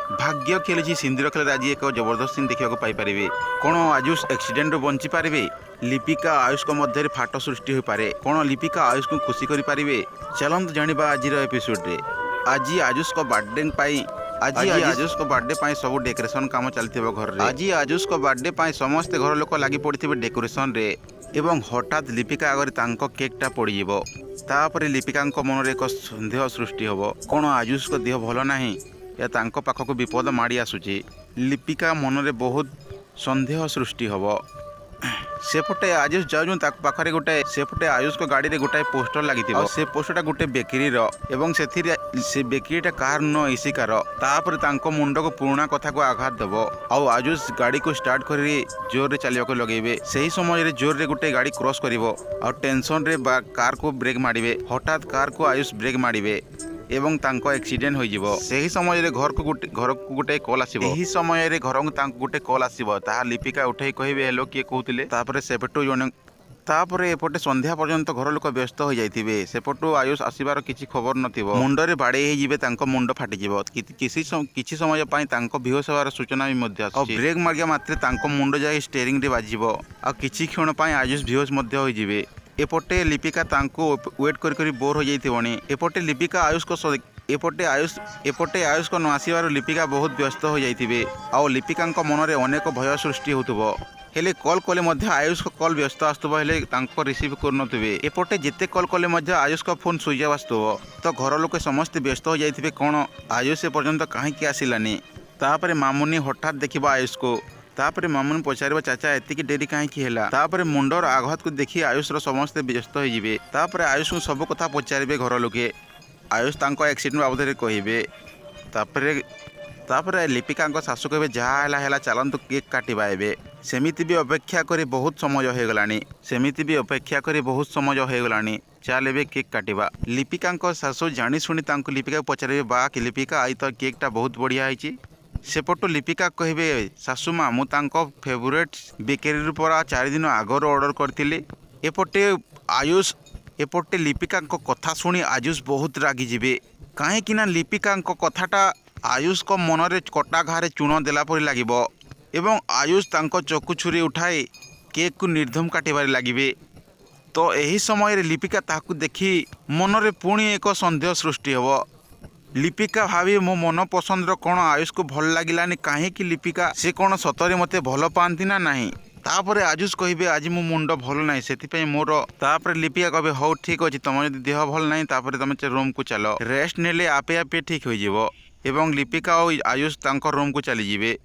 भाग्य खेली सिंदूर खेल आज एक जबरदस्त सीन देखा पाइपर कौन आयुष एक्सीडेंट बंची पारे लिपिका आयुष को मध्य फाट सृष्टि हो पारे कौन लिपिका आयुष को खुशी करें चलते जाना आज एपिसोड रे आज आयुष को बर्थडे आज आयुष को बर्थडे सब डेकोरेशन काम चलती घर रे आज आयुष को बर्थडे समस्त घर लोक लगी पड़े डेकोरेशन रे एवं हठात लिपिका आगे केकटा पड़ो तापर लिपिका मन में एक सन्देह सृष्टि हम कौन आयुष को देह भल ना या तांको पाखक विपद माड़ी आसुची लिपिका मन में बहुत सन्देह सृष्टि हम सेपटे आयुष जाऊँ पाखे गोटे सेपटे आयुष को गाड़ी रे गोटाए पोस्टर लगी से पोस्टरटा गोटे बेकरी एवं से बेकरीटा कार न इसिकार तापर तांको मुंड को पुराना कथा को आघात देव आउ आयुष गाड़ी को स्टार्ट कर जोर रे चलिया लगेबे सही समय जोर रे गोटे गाड़ी क्रॉस करिवो और टेंशन रे कार को ब्रेक मारिबे हठात कार को आयुष ब्रेक मारिबे एवं तांको एक्सीडेंट होई जिवो सही समय रे घर को गोटे कॉल आसीबो एही समय रे घर को तांको गोटे कॉल आसीबो ता लिपिका उठै कहिबे हेलो किए कहउतिले तापर सेपटो जने तापर एपटे संध्या पर्यंत घर लोक व्यस्त हो जाइथिबे सेपटो आयुष आसीबार किछि खबर नथिबो मुंडरे बाडे हे जिवे तांको मुंड फाटि जिवो किछि समय पई तांको बेहोश होवार सूचना भी मध्य आछि ब्रेक मारिया मात्रे तांको मुंड जाई स्टीयरिंग रे बाजिबो आ किछि क्षण पई आयुष बेहोश मध्य होई जिवे एपटे लिपिका तांको वेट करी बोर हो जाइथिबोनी एपटे लिपिका आयुष को एपटे आयुष को न आसीबार लिपिका बहुत व्यस्त हो जाइथिबे आ लिपिका मन में अनेक भय सृष्टि होतुबो हेले कॉल कले मध्य आयुष को कॉल व्यस्त आसुबो हेले तांको रिसीव करनथिबे एपटे जेते कॉल कले मध्य आयुष को फोन स्विच ऑफ आसुबो तो घर लोक समस्त व्यस्त हो जाइथिबे कोन आयुष ए पर्यंत काहे कि आसिलानी तापर मामुनी हठात देखिबा आयुष को तापर मामुनी पचार चाचा एतिकी डेरी कहीं है तापर मुंडर आघात को देखी आयुष समस्ते व्यस्त होइबे तापर आयुष को सब कथा पचारे घर लोके आयुष तांको एक्सीडेंट बाबद कहे तापर लिपिका शाशु कहे जहाँ है चलतु केक काटिबा एबे सेमिति भी अपेक्षा करी बहुत समय हो गलानी सेमिति भी अपेक्षा करी बहुत समय हो गलानी चल एबे केक काटिबा लिपिका शाशु जानी शुणी तांको लिपिका पचारे बा कि लिपिका आई तो केकटा बहुत बढ़िया होइछि सेपटो लिपिका कहे शाशुमा मु तांको फेवरेट बेकरी परा 4 दिन आगर ऑर्डर करथिले एपटे आयुष एपटे लिपिका कथा शुणी आयुष बहुत रागी जिबे काहे कि ना लिपिका कथाटा आयुष को मन रे कटा घारे चूण देला परि लागिबो एवं आयुष तांको चकु छुरी उठाई केक को निर्धम काटिबारे लागिबे तो एही समय रे लिपिका ताकू देखी मन रे पुणी एक संदेह सृष्टि हबो लिपिका भावी मो मन पसंद कौन आयुष को भल लगिलानी कहीं लिपिका से कौन सतरे मते भल पाती ना नहीं तापर आयुष कहे आज मो मुंड भल ना से मोर तापर लिपिका कहे हौ ठीक अच्छे तुम जब देह भल ना तापर तुम रूम को चलो रेस्ट नेले आपे आपे ठीक हो एवं लिपिका और आयुष तांको रूम को चली जिवे।